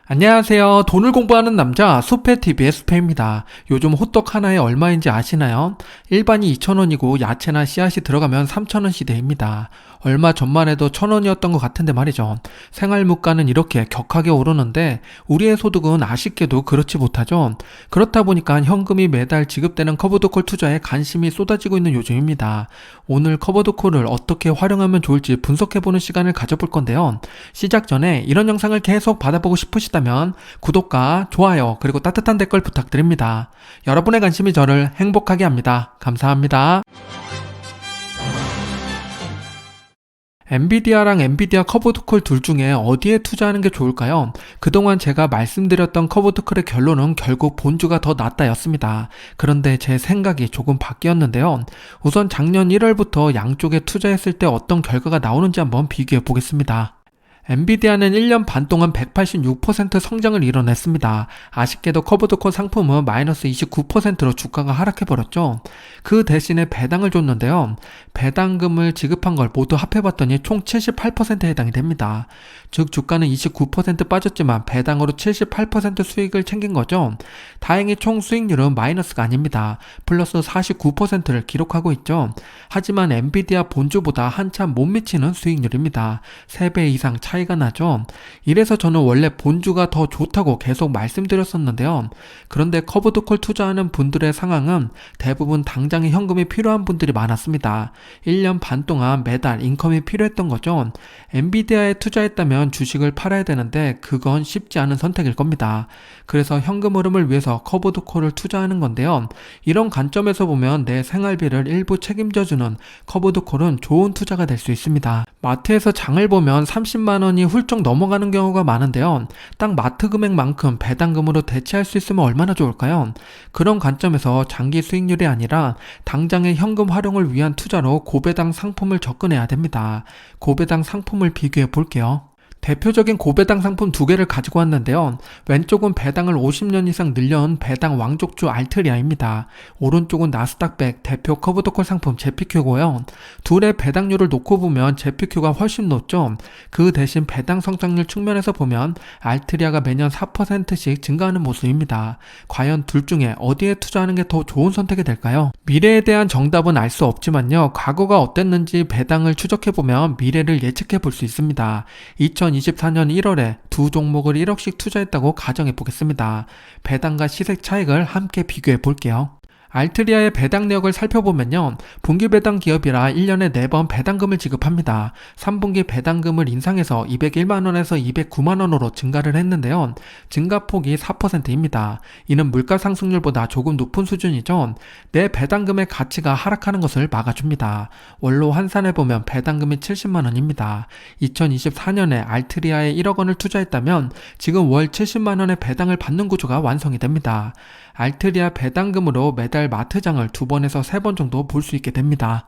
안녕하세요. 돈을 공부하는 남자 수페TV의 수페입니다. 요즘 호떡 하나에 얼마인지 아시나요? 일반이 2,000원이고 야채나 씨앗이 들어가면 3,000원 시대입니다. 얼마 전만 해도 1,000원이었던 것 같은데 말이죠. 생활 물가는 이렇게 격하게 오르는데 우리의 소득은 아쉽게도 그렇지 못하죠. 그렇다 보니까 현금이 매달 지급되는 커버드콜 투자에 관심이 쏟아지고 있는 요즘입니다. 오늘 커버드콜을 어떻게 활용하면 좋을지 분석해보는 시간을 가져볼 건데요. 시작 전에 이런 영상을 계속 받아보고 싶으시다면 구독과 좋아요 그리고 따뜻한 댓글 부탁드립니다. 여러분의 관심이 저를 행복하게 합니다. 감사합니다. 엔비디아랑 엔비디아 커버드콜 둘 중에 어디에 투자하는 게 좋을까요? 그동안 제가 말씀드렸던 커버드콜의 결론은 결국 본주가 더 낫다였습니다. 그런데 제 생각이 조금 바뀌었는데요. 우선 작년 1월부터 양쪽에 투자했을 때 어떤 결과가 나오는지 한번 비교해 보겠습니다. 엔비디아는 1년 반 동안 186% 성장을 이뤄냈습니다. 아쉽게도 커버드콜 상품은 마이너스 29%로 주가가 하락해버렸죠. 그 대신에 배당을 줬는데요. 배당금을 지급한 걸 모두 합해봤더니 총 78%에 해당이 됩니다. 즉 주가는 29% 빠졌지만 배당으로 78% 수익을 챙긴 거죠. 다행히 총 수익률은 마이너스가 아닙니다. 플러스 49%를 기록하고 있죠. 하지만 엔비디아 본주보다 한참 못 미치는 수익률입니다. 3배 이상 차이가 나죠. 이래서 저는 원래 본주가 더 좋다고 계속 말씀드렸었는데요. 그런데 커버드콜 투자하는 분들의 상황은 대부분 당장에 현금이 필요한 분들이 많았습니다. 1년 반 동안 매달 인컴이 필요했던 거죠. 엔비디아에 투자했다면 주식을 팔아야 되는데 그건 쉽지 않은 선택일 겁니다. 그래서 현금 흐름을 위해서 커버드콜을 투자하는 건데요. 이런 관점에서 보면 내 생활비를 일부 책임져주는 커버드콜은 좋은 투자가 될 수 있습니다. 마트에서 장을 보면 30만원이 훌쩍 넘어가는 경우가 많은데요. 딱 마트 금액만큼 배당금으로 대체할 수 있으면 얼마나 좋을까요? 그런 관점에서 장기 수익률이 아니라 당장의 현금 활용을 위한 투자로 고배당 상품을 접근해야 됩니다. 고배당 상품을 비교해 볼게요. 대표적인 고배당 상품 두 개를 가지고 왔는데요. 왼쪽은 배당을 50년 이상 늘려온 배당 왕족주 알트리아입니다. 오른쪽은 나스닥100 대표 커버드콜 상품 제피큐고요. 둘의 배당률을 놓고 보면 제피큐가 훨씬 높죠. 그 대신 배당 성장률 측면에서 보면 알트리아가 매년 4%씩 증가하는 모습입니다. 과연 둘 중에 어디에 투자하는 게 더 좋은 선택이 될까요? 미래에 대한 정답은 알 수 없지만요. 과거가 어땠는지 배당을 추적해보면 미래를 예측해 볼 수 있습니다. 2024년 1월에 두 종목을 1억씩 투자했다고 가정해 보겠습니다. 배당과 시세 차익을 함께 비교해 볼게요. 알트리아의 배당 내역을 살펴보면요. 분기 배당 기업이라 1년에 4번 배당금을 지급합니다. 3분기 배당금을 인상해서 201만원에서 209만원으로 증가를 했는데요. 증가폭이 4%입니다. 이는 물가 상승률보다 조금 높은 수준이죠. 내 배당금의 가치가 하락하는 것을 막아줍니다. 원로 환산해보면 배당금이 70만원입니다. 2024년에 알트리아에 1억원을 투자했다면 지금 월 70만원의 배당을 받는 구조가 완성이 됩니다. 알트리아 배당금으로 매달 마트장을 2번에서 3번 정도 볼 수 있게 됩니다.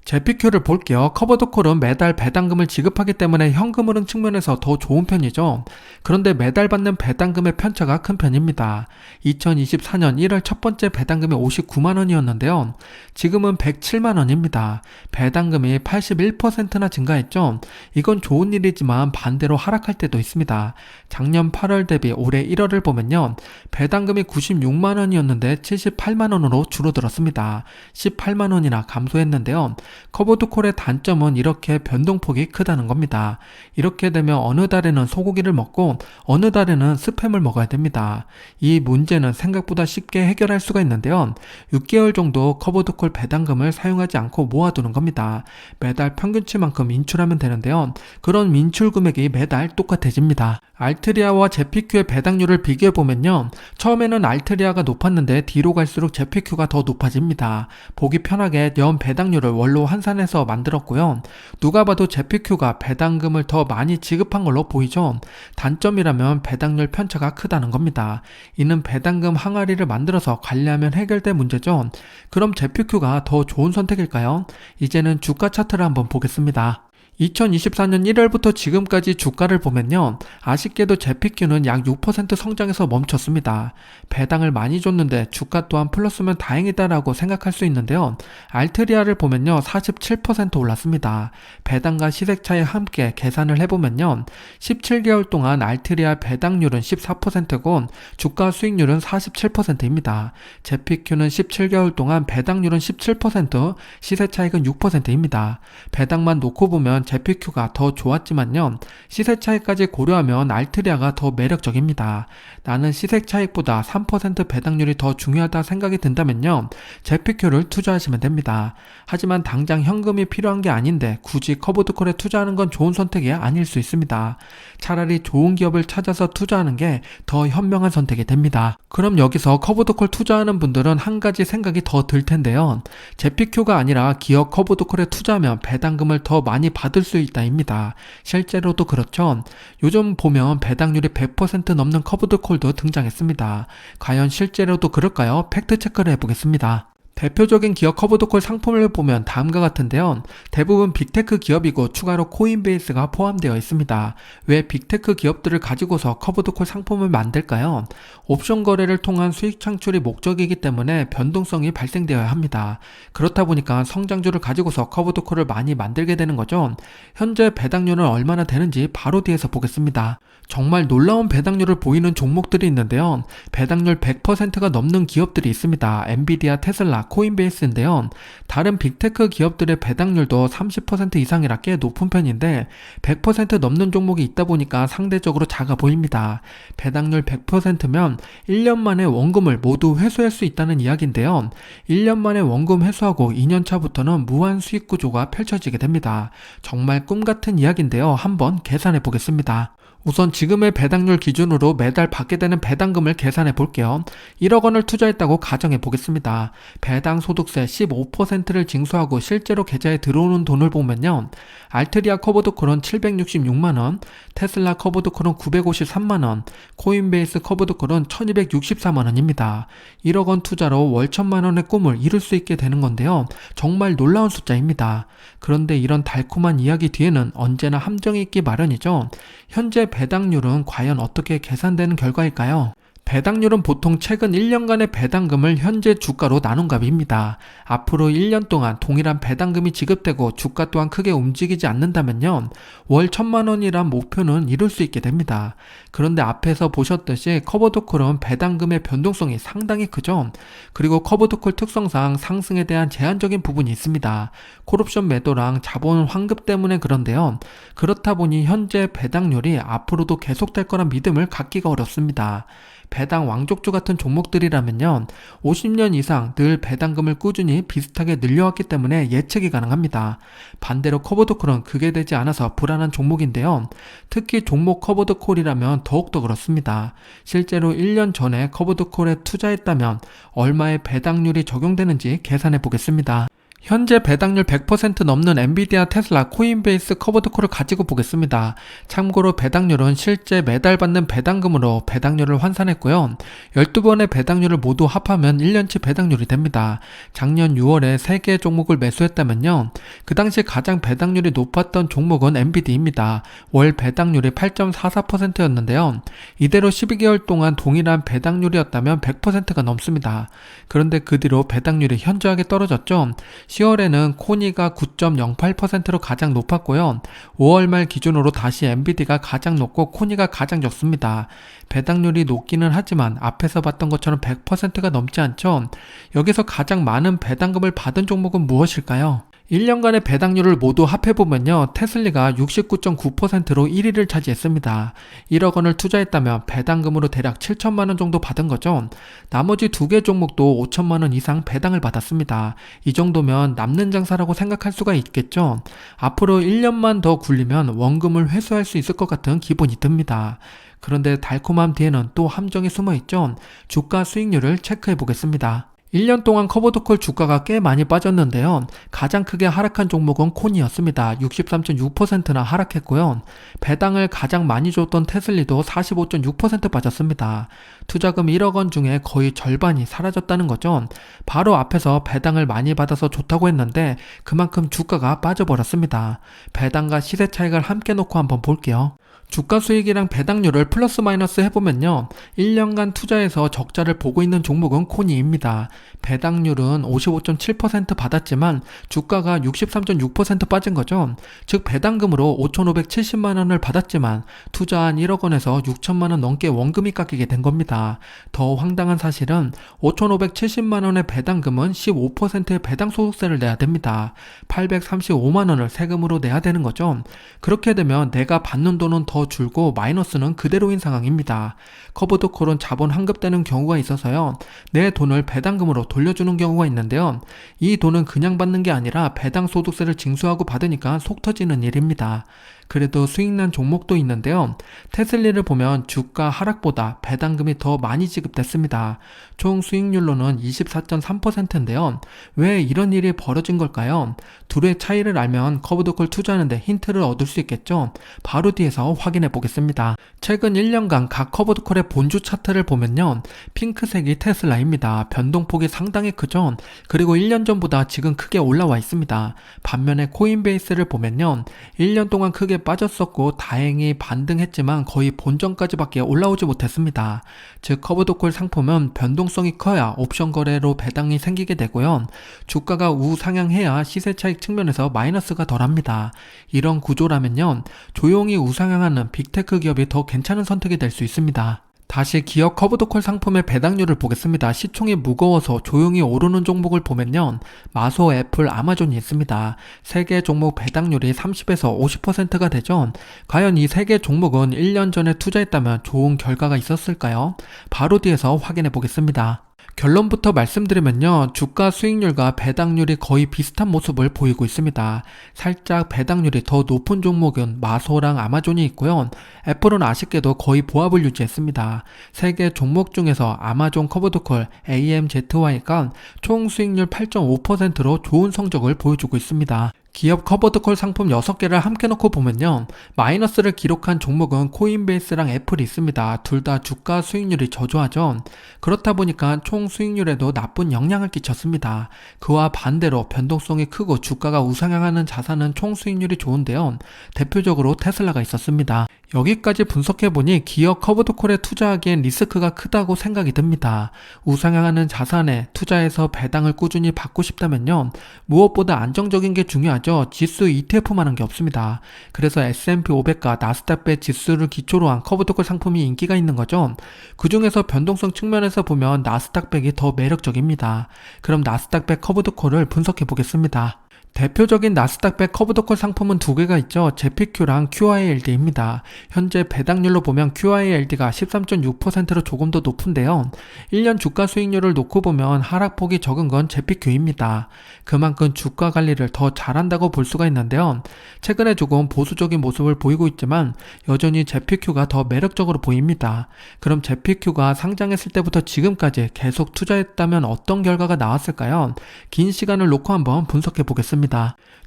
제피큐를 볼게요. 커버드콜은 매달 배당금을 지급하기 때문에 현금 흐름 측면에서 더 좋은 편이죠. 그런데 매달 받는 배당금의 편차가 큰 편입니다. 2024년 1월 첫 번째 배당금이 59만원이었는데요. 지금은 107만원입니다. 배당금이 81%나 증가했죠. 이건 좋은 일이지만 반대로 하락할 때도 있습니다. 작년 8월 대비 올해 1월을 보면요. 배당금이 96만원이었는데 78만원으로 줄어들었습니다. 18만원이나 감소했는데요. 커버드콜의 단점은 이렇게 변동폭이 크다는 겁니다. 이렇게 되면 어느 달에는 소고기를 먹고 어느 달에는 스팸을 먹어야 됩니다. 이 문제는 생각보다 쉽게 해결할 수가 있는데요. 6개월 정도 커버드콜 배당금을 사용하지 않고 모아두는 겁니다. 매달 평균치만큼 인출하면 되는데요. 그런 인출 금액이 매달 똑같아집니다. 알트리아와 제피큐의 배당률을 비교해보면요. 처음에는 알트리아가 높았는데 뒤로 갈수록 제피큐가 더 높아집니다. 보기 편하게 연 배당률을 원로 환산해서 만들었고요. 누가 봐도 제피큐가 배당금을 더 많이 지급한 걸로 보이죠. 단점이라면 배당률 편차가 크다는 겁니다. 이는 배당금 항아리를 만들어서 관리하면 해결될 문제죠. 그럼 제피큐가 더 좋은 선택일까요? 이제는 주가 차트를 한번 보겠습니다. 2024년 1월부터 지금까지 주가를 보면요. 아쉽게도 제피큐는 약 6% 성장해서 멈췄습니다. 배당을 많이 줬는데 주가 또한 플러스면 다행이다라고 생각할 수 있는데요. 알트리아를 보면요. 47% 올랐습니다. 배당과 시세 차이 함께 계산을 해보면요. 17개월 동안 알트리아 배당률은 14%고 주가 수익률은 47%입니다. 제피큐는 17개월 동안 배당률은 17%, 시세 차익은 6%입니다. 배당만 놓고 보면 제피큐가 더 좋았지만요. 시세 차익까지 고려하면 알트리아가 더 매력적입니다. 나는 시세 차익보다 3% 배당률이 더 중요하다 생각이 든다면요. 제피큐를 투자하시면 됩니다. 하지만 당장 현금이 필요한 게 아닌데 굳이 커브드콜에 투자하는 건 좋은 선택이 아닐 수 있습니다. 차라리 좋은 기업을 찾아서 투자하는 게 더 현명한 선택이 됩니다. 그럼 여기서 커브드콜 투자하는 분들은 한 가지 생각이 더 들 텐데요. 제피큐가 아니라 기업 커브드콜에 투자하면 배당금을 더 많이 받을 수 있다입니다. 실제로도 그렇죠. 요즘 보면 배당률이 100% 넘는 커브드콜도 등장했습니다. 과연 실제로도 그럴까요? 팩트 체크를 해보겠습니다. 대표적인 기업 커브드콜 상품을 보면 다음과 같은데요. 대부분 빅테크 기업이고 추가로 코인베이스가 포함되어 있습니다. 왜 빅테크 기업들을 가지고서 커브드콜 상품을 만들까요? 옵션 거래를 통한 수익 창출이 목적이기 때문에 변동성이 발생되어야 합니다. 그렇다 보니까 성장주를 가지고서 커브드콜을 많이 만들게 되는 거죠. 현재 배당률은 얼마나 되는지 바로 뒤에서 보겠습니다. 정말 놀라운 배당률을 보이는 종목들이 있는데요. 배당률 100%가 넘는 기업들이 있습니다. 엔비디아, 테슬라, 코인베이스인데요. 다른 빅테크 기업들의 배당률도 30% 이상이라 꽤 높은 편인데 100% 넘는 종목이 있다 보니까 상대적으로 작아 보입니다. 배당률 100%면 1년 만에 원금을 모두 회수할 수 있다는 이야기인데요. 1년 만에 원금 회수하고 2년 차부터는 무한 수익 구조가 펼쳐지게 됩니다. 정말 꿈같은 이야기인데요. 한번 계산해 보겠습니다. 우선 지금의 배당률 기준으로 매달 받게 되는 배당금을 계산해 볼게요. 1억 원을 투자했다고 가정해 보겠습니다. 배당 소득세 15%를 징수하고 실제로 계좌에 들어오는 돈을 보면요. 알트리아 커브드콜은 766만원, 테슬라 커브드콜은 953만원, 코인베이스 커브드콜은 1264만원입니다. 1억 원 투자로 월 1000만원의 꿈을 이룰 수 있게 되는 건데요. 정말 놀라운 숫자입니다. 그런데 이런 달콤한 이야기 뒤에는 언제나 함정이 있기 마련이죠. 현재 배당률은 과연 어떻게 계산되는 결과일까요? 배당률은 보통 최근 1년간의 배당금을 현재 주가로 나눈 값입니다. 앞으로 1년 동안 동일한 배당금이 지급되고 주가 또한 크게 움직이지 않는다면요. 월 1000만원이란 목표는 이룰 수 있게 됩니다. 그런데 앞에서 보셨듯이 커브드콜은 배당금의 변동성이 상당히 크죠. 그리고 커브드콜 특성상 상승에 대한 제한적인 부분이 있습니다. 콜옵션 매도랑 자본 환급 때문에 그런데요. 그렇다 보니 현재 배당률이 앞으로도 계속될 거란 믿음을 갖기가 어렵습니다. 배당 왕족주 같은 종목들이라면요. 50년 이상 늘 배당금을 꾸준히 비슷하게 늘려왔기 때문에 예측이 가능합니다. 반대로 커브드콜은 그게 되지 않아서 불안한 종목인데요. 특히 종목 커브드콜이라면 더욱더 그렇습니다. 실제로 1년 전에 커브드콜에 투자했다면 얼마의 배당률이 적용되는지 계산해 보겠습니다. 현재 배당률 100% 넘는 엔비디아, 테슬라, 코인베이스 커브드콜을 가지고 보겠습니다. 참고로 배당률은 실제 매달 받는 배당금으로 배당률을 환산했고요. 12번의 배당률을 모두 합하면 1년치 배당률이 됩니다. 작년 6월에 3개의 종목을 매수했다면요. 그 당시 가장 배당률이 높았던 종목은 엔비디아입니다. 월 배당률이 8.44%였는데요. 이대로 12개월 동안 동일한 배당률이었다면 100%가 넘습니다. 그런데 그 뒤로 배당률이 현저하게 떨어졌죠. 10월에는 코니가 9.08%로 가장 높았고요. 5월 말 기준으로 다시 엔비디가 가장 높고 코니가 가장 적습니다. 배당률이 높기는 하지만 앞에서 봤던 것처럼 100%가 넘지 않죠. 여기서 가장 많은 배당금을 받은 종목은 무엇일까요? 1년간의 배당률을 모두 합해보면요. 테슬라가 69.9%로 1위를 차지했습니다. 1억 원을 투자했다면 배당금으로 대략 7천만원 정도 받은 거죠. 나머지 2개 종목도 5천만원 이상 배당을 받았습니다. 이 정도면 남는 장사라고 생각할 수가 있겠죠. 앞으로 1년만 더 굴리면 원금을 회수할 수 있을 것 같은 기분이 듭니다. 그런데 달콤함 뒤에는 또 함정이 숨어있죠. 주가 수익률을 체크해 보겠습니다. 1년 동안 커버드콜 주가가 꽤 많이 빠졌는데요. 가장 크게 하락한 종목은 콘이었습니다. 63.6%나 하락했고요. 배당을 가장 많이 줬던 테슬리도 45.6% 빠졌습니다. 투자금 1억 원 중에 거의 절반이 사라졌다는 거죠. 바로 앞에서 배당을 많이 받아서 좋다고 했는데 그만큼 주가가 빠져버렸습니다. 배당과 시세 차익을 함께 놓고 한번 볼게요. 주가 수익이랑 배당률을 플러스 마이너스 해보면요. 1년간 투자해서 적자를 보고 있는 종목은 코니입니다. 배당률은 55.7% 받았지만 주가가 63.6% 빠진 거죠. 즉 배당금으로 5,570만원을 받았지만 투자한 1억 원에서 6천만원 넘게 원금이 깎이게 된 겁니다. 더 황당한 사실은 5,570만원의 배당금은 15%의 배당소득세를 내야 됩니다. 835만원을 세금으로 내야 되는 거죠. 그렇게 되면 내가 받는 돈은 더 줄고 마이너스는 그대로인 상황입니다. 커버드콜은 자본 환급되는 경우가 있어서요. 내 돈을 배당금으로 돌려주는 경우가 있는데요. 이 돈은 그냥 받는 게 아니라 배당소득세를 징수하고 받으니까 속 터지는 일입니다. 그래도 수익난 종목도 있는데요. 테슬리를 보면 주가 하락보다 배당금이 더 많이 지급됐습니다. 총 수익률로는 24.3%인데요. 왜 이런 일이 벌어진 걸까요? 둘의 차이를 알면 커버드콜 투자하는데 힌트를 얻을 수 있겠죠? 바로 뒤에서 확인해 보겠습니다. 최근 1년간 각 커버드콜의 본주 차트를 보면요. 핑크색이 테슬라입니다. 변동폭이 상당히 크죠? 그리고 1년 전보다 지금 크게 올라와 있습니다. 반면에 코인베이스를 보면요. 1년 동안 크게 빠졌었고 다행히 반등했지만 거의 본전까지밖에 올라오지 못했습니다. 즉 커버드콜 상품은 변동성이 커야 옵션 거래로 배당이 생기게 되고요. 주가가 우상향해야 시세 차익 측면에서 마이너스가 덜합니다. 이런 구조라면요. 조용히 우상향하는 빅테크 기업이 더 괜찮은 선택이 될 수 있습니다. 다시 기업 커버드콜 상품의 배당률을 보겠습니다. 시총이 무거워서 조용히 오르는 종목을 보면요. 마소, 애플, 아마존이 있습니다. 3개 종목 배당률이 30에서 50%가 되죠. 과연 이 3개 종목은 1년 전에 투자했다면 좋은 결과가 있었을까요? 바로 뒤에서 확인해 보겠습니다. 결론부터 말씀드리면요. 주가 수익률과 배당률이 거의 비슷한 모습을 보이고 있습니다. 살짝 배당률이 더 높은 종목은 마소랑 아마존이 있고요. 애플은 아쉽게도 거의 보합을 유지했습니다. 3개 종목 중에서 아마존 커버드콜 AMZY가 총 수익률 8.5%로 좋은 성적을 보여주고 있습니다. 기업 커버드콜 상품 6개를 함께 놓고 보면요. 마이너스를 기록한 종목은 코인베이스랑 애플이 있습니다. 둘 다 주가 수익률이 저조하죠. 그렇다 보니까 총 수익률에도 나쁜 영향을 끼쳤습니다. 그와 반대로 변동성이 크고 주가가 우상향하는 자산은 총 수익률이 좋은데요. 대표적으로 테슬라가 있었습니다. 여기까지 분석해보니 기업 커버드콜에 투자하기엔 리스크가 크다고 생각이 듭니다. 우상향하는 자산에 투자해서 배당을 꾸준히 받고 싶다면요. 무엇보다 안정적인 게 중요하죠. 지수 ETF만 한 게 없습니다. 그래서 S&P 500과 나스닥100 지수를 기초로 한 커버드콜 상품이 인기가 있는 거죠. 그 중에서 변동성 측면에서 보면 나스닥100이 더 매력적입니다. 그럼 나스닥100 커버드콜을 분석해 보겠습니다. 대표적인 나스닥100 커버드콜 상품은 2개가 있죠. JPQ랑 QILD입니다. 현재 배당률로 보면 QILD가 13.6%로 조금 더 높은데요. 1년 주가 수익률을 놓고 보면 하락폭이 적은 건 JPQ입니다. 그만큼 주가 관리를 더 잘한다고 볼 수가 있는데요. 최근에 조금 보수적인 모습을 보이고 있지만 여전히 JPQ가 더 매력적으로 보입니다. 그럼 JPQ가 상장했을 때부터 지금까지 계속 투자했다면 어떤 결과가 나왔을까요? 긴 시간을 놓고 한번 분석해 보겠습니다.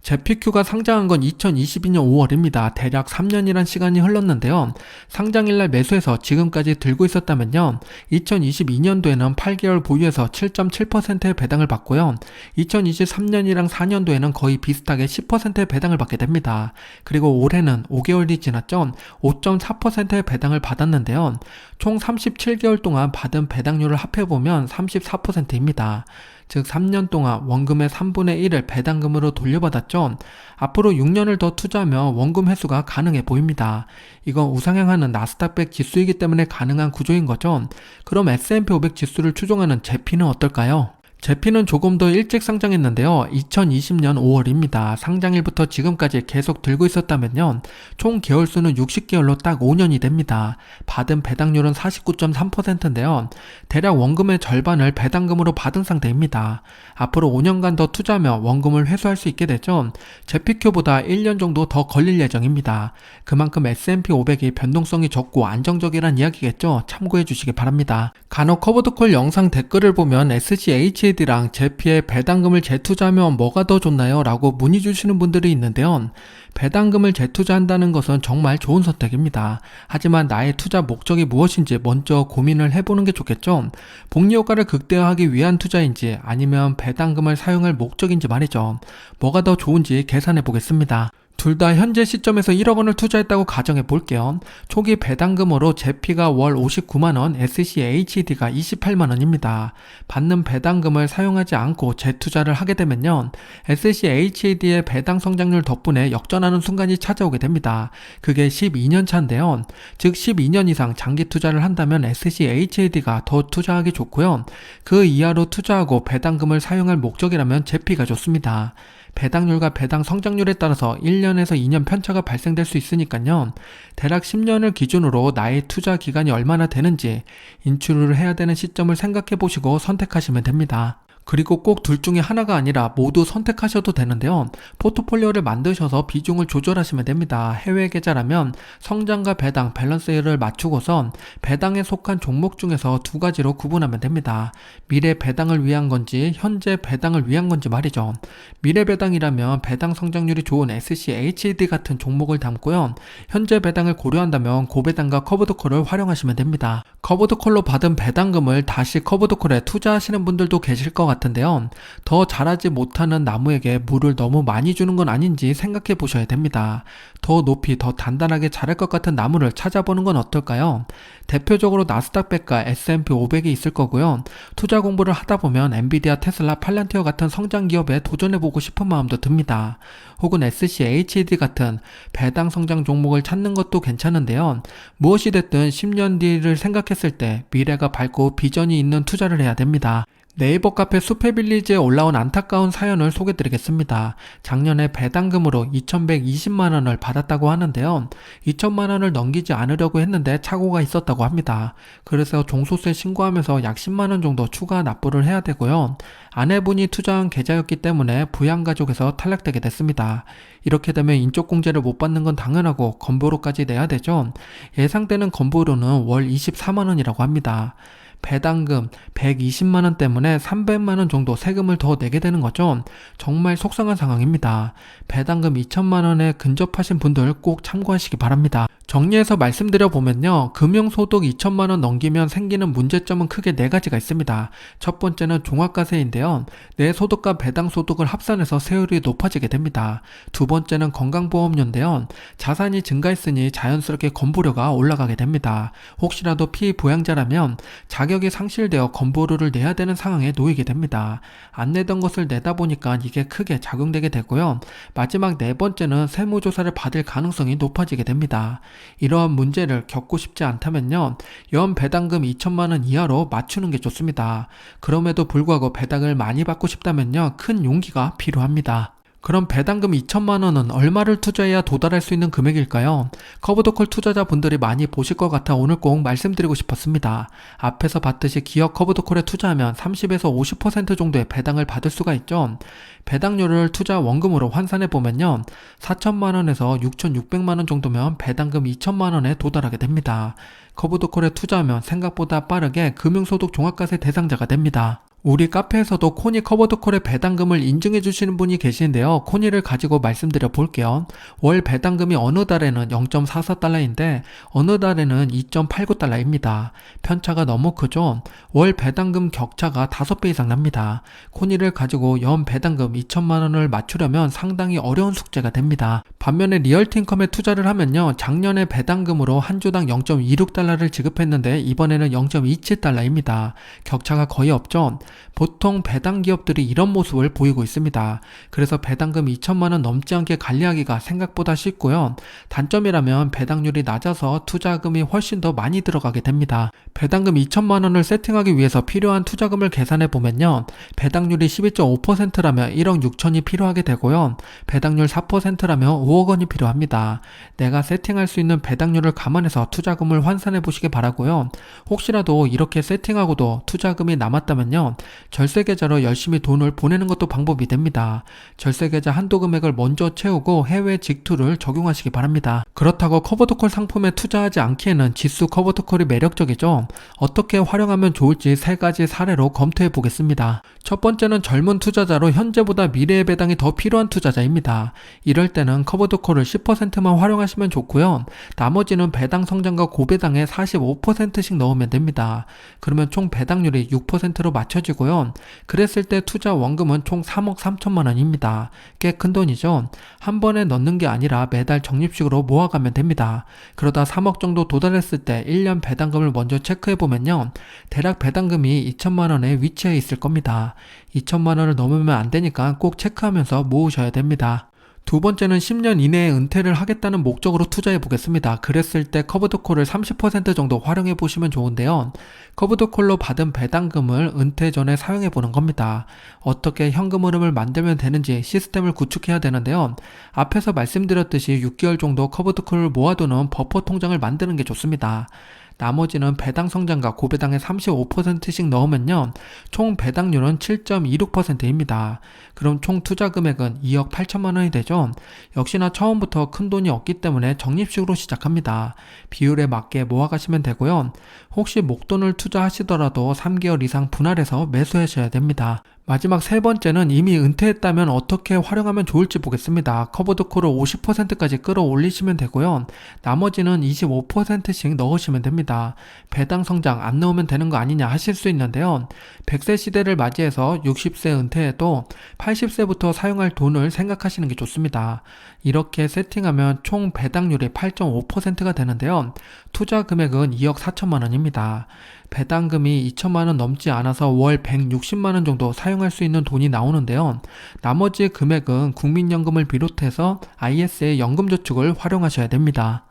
JPQ가 상장한 건 2022년 5월입니다. 대략 3년이란 시간이 흘렀는데요. 상장일날 매수해서 지금까지 들고 있었다면요. 2022년도에는 8개월 보유해서 7.7%의 배당을 받고요. 2023년이랑 4년도에는 거의 비슷하게 10%의 배당을 받게 됩니다. 그리고 올해는 5개월이 지났죠. 5.4%의 배당을 받았는데요. 총 37개월 동안 받은 배당률을 합해보면 34%입니다. 즉 3년 동안 원금의 3분의 1을 배당금으로 돌려받았죠. 앞으로 6년을 더 투자하면 원금 회수가 가능해 보입니다. 이건 우상향하는 나스닥100 지수이기 때문에 가능한 구조인 거죠. 그럼 S&P 500 지수를 추종하는 제피는 어떨까요? 제피는 조금 더 일찍 상장했는데요. 2020년 5월입니다. 상장일부터 지금까지 계속 들고 있었다면요. 총 개월수는 60개월로 딱 5년이 됩니다. 받은 배당률은 49.3%인데요. 대략 원금의 절반을 배당금으로 받은 상태입니다. 앞으로 5년간 더 투자하며 원금을 회수할 수 있게 되죠. JPQ보다 1년 정도 더 걸릴 예정입니다. 그만큼 S&P 500이 변동성이 적고 안정적이란 이야기겠죠. 참고해 주시기 바랍니다. 간혹 커버드콜 영상 댓글을 보면 SGH에 HAD랑 제피에 배당금을 재투자하면 뭐가 더 좋나요? 라고 문의 주시는 분들이 있는데요. 배당금을 재투자한다는 것은 정말 좋은 선택입니다. 하지만 나의 투자 목적이 무엇인지 먼저 고민을 해보는 게 좋겠죠. 복리 효과를 극대화하기 위한 투자인지 아니면 배당금을 사용할 목적인지 말이죠. 뭐가 더 좋은지 계산해 보겠습니다. 둘 다 현재 시점에서 1억 원을 투자했다고 가정해 볼게요. 초기 배당금으로 제피가 월 59만원, SCHD가 28만원입니다. 받는 배당금을 사용하지 않고 재투자를 하게 되면요. SCHD의 배당 성장률 덕분에 역전하는 순간이 찾아오게 됩니다. 그게 12년 차인데요. 즉 12년 이상 장기 투자를 한다면 SCHD가 더 투자하기 좋고요. 그 이하로 투자하고 배당금을 사용할 목적이라면 제피가 좋습니다. 배당률과 배당 성장률에 따라서 1년에서 2년 편차가 발생될 수 있으니까요. 대략 10년을 기준으로 나의 투자 기간이 얼마나 되는지 인출을 해야 되는 시점을 생각해 보시고 선택하시면 됩니다. 그리고 꼭 둘 중에 하나가 아니라 모두 선택하셔도 되는데요. 포트폴리오를 만드셔서 비중을 조절하시면 됩니다. 해외 계좌라면 성장과 배당 밸런스를 맞추고선 배당에 속한 종목 중에서 두 가지로 구분하면 됩니다. 미래 배당을 위한 건지 현재 배당을 위한 건지 말이죠. 미래 배당이라면 배당 성장률이 좋은 SCHD 같은 종목을 담고요. 현재 배당을 고려한다면 고배당과 커브드콜을 활용하시면 됩니다. 커브드콜로 받은 배당금을 다시 커브드콜에 투자하시는 분들도 계실 것 같은데요. 더 자라지 못하는 나무에게 물을 너무 많이 주는 건 아닌지 생각해 보셔야 됩니다. 더 높이 더 단단하게 자랄 것 같은 나무를 찾아보는 건 어떨까요? 대표적으로 나스닥 100과 S&P 500이 있을 거고요. 투자 공부를 하다 보면 엔비디아, 테슬라, 팔란티어 같은 성장 기업에 도전해보고 싶은 마음도 듭니다. 혹은 SCHD 같은 배당 성장 종목을 찾는 것도 괜찮은데요. 무엇이 됐든 10년 뒤를 생각했을 때 미래가 밝고 비전이 있는 투자를 해야 됩니다. 네이버 카페 숲해빌리지에 올라온 안타까운 사연을 소개드리겠습니다. 작년에 배당금으로 2,120만원을 받았다고 하는데요. 2천만원을 넘기지 않으려고 했는데 착오가 있었다고 합니다. 그래서 종소세 신고하면서 약 10만원 정도 추가 납부를 해야 되고요. 아내분이 투자한 계좌였기 때문에 부양가족에서 탈락되게 됐습니다. 이렇게 되면 인적공제를 못 받는 건 당연하고 건보료까지 내야 되죠. 예상되는 건보료는 월 24만원이라고 합니다. 배당금 120만원 때문에 300만원 정도 세금을 더 내게 되는 거죠. 정말 속상한 상황입니다. 배당금 2천만원에 근접하신 분들 꼭 참고하시기 바랍니다. 정리해서 말씀드려보면요. 금융소득 2천만원 넘기면 생기는 문제점은 크게 네 가지가 있습니다. 첫 번째는 종합과세인데요. 내 소득과 배당소득을 합산해서 세율이 높아지게 됩니다. 두 번째는 건강보험료인데요. 자산이 증가했으니 자연스럽게 건보료가 올라가게 됩니다. 혹시라도 피부양자라면 자격이 상실되어 건보료를 내야 되는 상황에 놓이게 됩니다. 안 내던 것을 내다 보니까 이게 크게 작용되게 되고요. 마지막 네 번째는 세무조사를 받을 가능성이 높아지게 됩니다. 이러한 문제를 겪고 싶지 않다면요. 연 배당금 2천만원 이하로 맞추는 게 좋습니다. 그럼에도 불구하고 배당을 많이 받고 싶다면요. 큰 용기가 필요합니다. 그럼 배당금 2천만원은 얼마를 투자해야 도달할 수 있는 금액일까요? 커브드콜 투자자분들이 많이 보실 것 같아 오늘 꼭 말씀드리고 싶었습니다. 앞에서 봤듯이 기업 커브드콜에 투자하면 30에서 50% 정도의 배당을 받을 수가 있죠. 배당료를 투자 원금으로 환산해보면요. 4천만원에서 6,600만원 정도면 배당금 2천만원에 도달하게 됩니다. 커브드콜에 투자하면 생각보다 빠르게 금융소득 종합과세 대상자가 됩니다. 우리 카페에서도 코니 커버드콜의 배당금을 인증해 주시는 분이 계시는데요. 코니를 가지고 말씀드려 볼게요. 월 배당금이 어느 달에는 0.44달러인데 어느 달에는 2.89달러입니다. 편차가 너무 크죠? 월 배당금 격차가 5배 이상 납니다. 코니를 가지고 연 배당금 2천만원을 맞추려면 상당히 어려운 숙제가 됩니다. 반면에 리얼티인컴에 투자를 하면요. 작년에 배당금으로 한 주당 0.26달러를 지급했는데 이번에는 0.27달러입니다. 격차가 거의 없죠? 보통 배당 기업들이 이런 모습을 보이고 있습니다. 그래서 배당금 2천만원 넘지 않게 관리하기가 생각보다 쉽고요. 단점이라면 배당률이 낮아서 투자금이 훨씬 더 많이 들어가게 됩니다. 배당금 2천만원을 세팅하기 위해서 필요한 투자금을 계산해보면요. 배당률이 12.5%라면 1억 6천이 필요하게 되고요. 배당률 4%라면 5억 원이 필요합니다. 내가 세팅할 수 있는 배당률을 감안해서 투자금을 환산해 보시기 바라고요. 혹시라도 이렇게 세팅하고도 투자금이 남았다면요. 절세계좌로 열심히 돈을 보내는 것도 방법이 됩니다. 절세계좌 한도 금액을 먼저 채우고 해외 직투를 적용하시기 바랍니다. 그렇다고 커버드콜 상품에 투자하지 않기에는 지수 커버드콜이 매력적이죠. 어떻게 활용하면 좋을지 3가지 사례로 검토해 보겠습니다. 첫 번째는 젊은 투자자로 현재보다 미래의 배당이 더 필요한 투자자입니다. 이럴 때는 커버드콜을 10%만 활용하시면 좋고요. 나머지는 배당 성장과 고배당에 45%씩 넣으면 됩니다. 그러면 총 배당률이 6%로 맞춰지고요. 그랬을 때 투자 원금은 총 3억 3천만 원입니다. 꽤 큰 돈이죠. 한 번에 넣는 게 아니라 매달 적립식으로 모아가면 됩니다. 그러다 3억 정도 도달했을 때 1년 배당금을 먼저 체크해보면요. 대략 배당금이 2천만 원에 위치해 있을 겁니다. 2천만 원을 넘으면 안 되니까 꼭 체크하면서 모으셔야 됩니다. 두 번째는 10년 이내에 은퇴를 하겠다는 목적으로 투자해 보겠습니다. 그랬을 때 커버드콜을 30% 정도 활용해 보시면 좋은데요. 커버드콜로 받은 배당금을 은퇴 전에 사용해 보는 겁니다. 어떻게 현금 흐름을 만들면 되는지 시스템을 구축해야 되는데요. 앞에서 말씀드렸듯이 6개월 정도 커버드콜을 모아두는 버퍼 통장을 만드는 게 좋습니다. 나머지는 배당 성장과 고배당에 35%씩 넣으면요. 총 배당률은 7.26%입니다. 그럼 총 투자 금액은 2억 8천만 원이 되죠. 역시나 처음부터 큰 돈이 없기 때문에 적립식으로 시작합니다. 비율에 맞게 모아가시면 되고요. 혹시 목돈을 투자하시더라도 3개월 이상 분할해서 매수하셔야 됩니다. 마지막 3번째는 이미 은퇴했다면 어떻게 활용하면 좋을지 보겠습니다. 커버드콜을 50%까지 끌어올리시면 되고요. 나머지는 25%씩 넣으시면 됩니다. 배당 성장 안 넣으면 되는 거 아니냐 하실 수 있는데요. 100세 시대를 맞이해서 60세 은퇴해도 80세부터 사용할 돈을 생각하시는 게 좋습니다. 이렇게 세팅하면 총 배당률이 8.5%가 되는데요. 투자 금액은 2억 4천만 원입니다. 배당금이 2천만 원 넘지 않아서 월 160만 원 정도 사용할 수 있는 돈이 나오는데요. 나머지 금액은 국민연금을 비롯해서 ISA 연금저축을 활용하셔야 됩니다.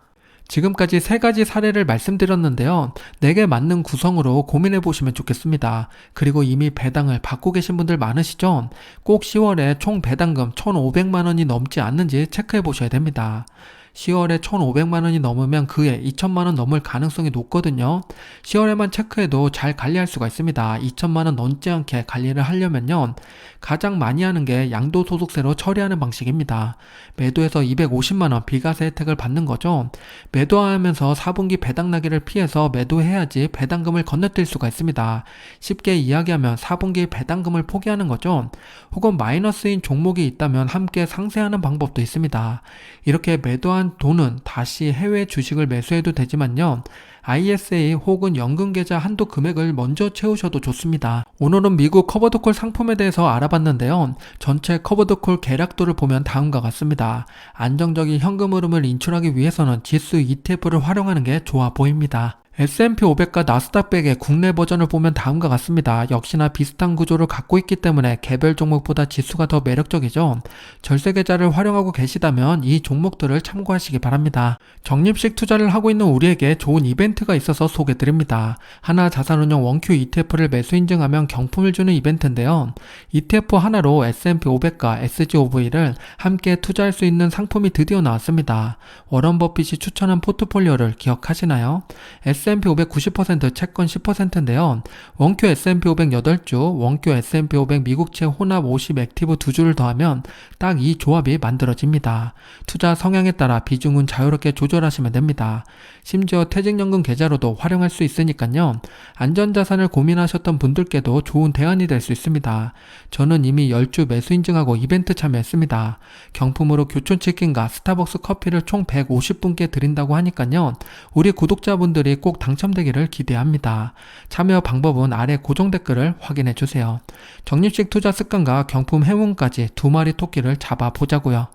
지금까지 3가지 사례를 말씀드렸는데요. 내게 맞는 구성으로 고민해 보시면 좋겠습니다. 그리고 이미 배당을 받고 계신 분들 많으시죠? 꼭 10월에 총 배당금 1,500만 원이 넘지 않는지 체크해 보셔야 됩니다. 10월에 1,500만 원이 넘으면 그해 2천만 원 넘을 가능성이 높거든요. 10월에만 체크해도 잘 관리할 수가 있습니다. 2천만 원 넘지 않게 관리를 하려면요. 가장 많이 하는 게 양도소득세로 처리하는 방식입니다. 매도해서 250만 원 비과세 혜택을 받는 거죠. 매도하면서 4분기 배당 나기를 피해서 매도해야지 배당금을 건너뛸 수가 있습니다. 쉽게 이야기하면 4분기 배당금을 포기하는 거죠. 혹은 마이너스인 종목이 있다면 함께 상쇄하는 방법도 있습니다. 이렇게 매도한 돈은 다시 해외 주식을 매수해도 되지만요. ISA 혹은 연금계좌 한도 금액을 먼저 채우셔도 좋습니다. 오늘은 미국 커버드콜 상품에 대해서 알아봤는데요. 전체 커버드콜 계략도를 보면 다음과 같습니다. 안정적인 현금 흐름을 인출하기 위해서는 지수 ETF를 활용하는 게 좋아 보입니다. S&P 500과 나스닥 100의 국내 버전을 보면 다음과 같습니다. 역시나 비슷한 구조를 갖고 있기 때문에 개별 종목보다 지수가 더 매력적이죠. 절세계좌를 활용하고 계시다면 이 종목들을 참고하시기 바랍니다. 적립식 투자를 하고 있는 우리에게 좋은 이벤트가 있어서 소개드립니다. 하나자산운용 원큐 ETF를 매수 인증하면 경품을 주는 이벤트인데요. ETF 하나로 S&P 500과 SGOV를 함께 투자할 수 있는 상품이 드디어 나왔습니다. 워런 버핏이 추천한 포트폴리오를 기억하시나요? S&P 500 90%, 채권 10%인데요. 원큐 S&P 500 8주, 원큐 S&P 500 미국채 혼합 50 액티브 2주를 더하면 딱 이 조합이 만들어집니다. 투자 성향에 따라 비중은 자유롭게 조절하시면 됩니다. 심지어 퇴직연금 계좌로도 활용할 수 있으니까요. 안전자산을 고민하셨던 분들께도 좋은 대안이 될 수 있습니다. 저는 이미 10주 매수 인증하고 이벤트 참여했습니다. 경품으로 교촌치킨과 스타벅스 커피를 총 150분께 드린다고 하니까요. 우리 구독자분들이 꼭 당첨되기를 기대합니다. 참여 방법은 아래 고정 댓글을 확인해 주세요. 적립식 투자 습관과 경품 행운까지 2마리 토끼를 잡아보자고요.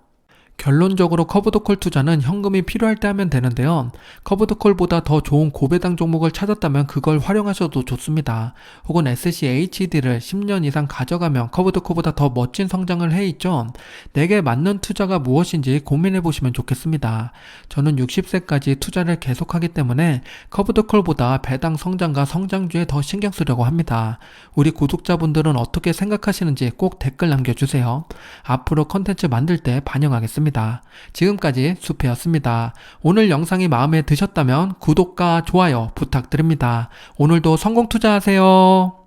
결론적으로 커버드콜 투자는 현금이 필요할 때 하면 되는데요. 커버드콜보다 더 좋은 고배당 종목을 찾았다면 그걸 활용하셔도 좋습니다. 혹은 SCHD를 10년 이상 가져가면 커버드콜보다 더 멋진 성장을 해있죠. 내게 맞는 투자가 무엇인지 고민해보시면 좋겠습니다. 저는 60세까지 투자를 계속하기 때문에 커버드콜보다 배당 성장과 성장주에 더 신경 쓰려고 합니다. 우리 구독자분들은 어떻게 생각하시는지 꼭 댓글 남겨주세요. 앞으로 컨텐츠 만들 때 반영하겠습니다. 지금까지 수페였습니다. 오늘 영상이 마음에 드셨다면 구독과 좋아요 부탁드립니다. 오늘도 성공 투자하세요.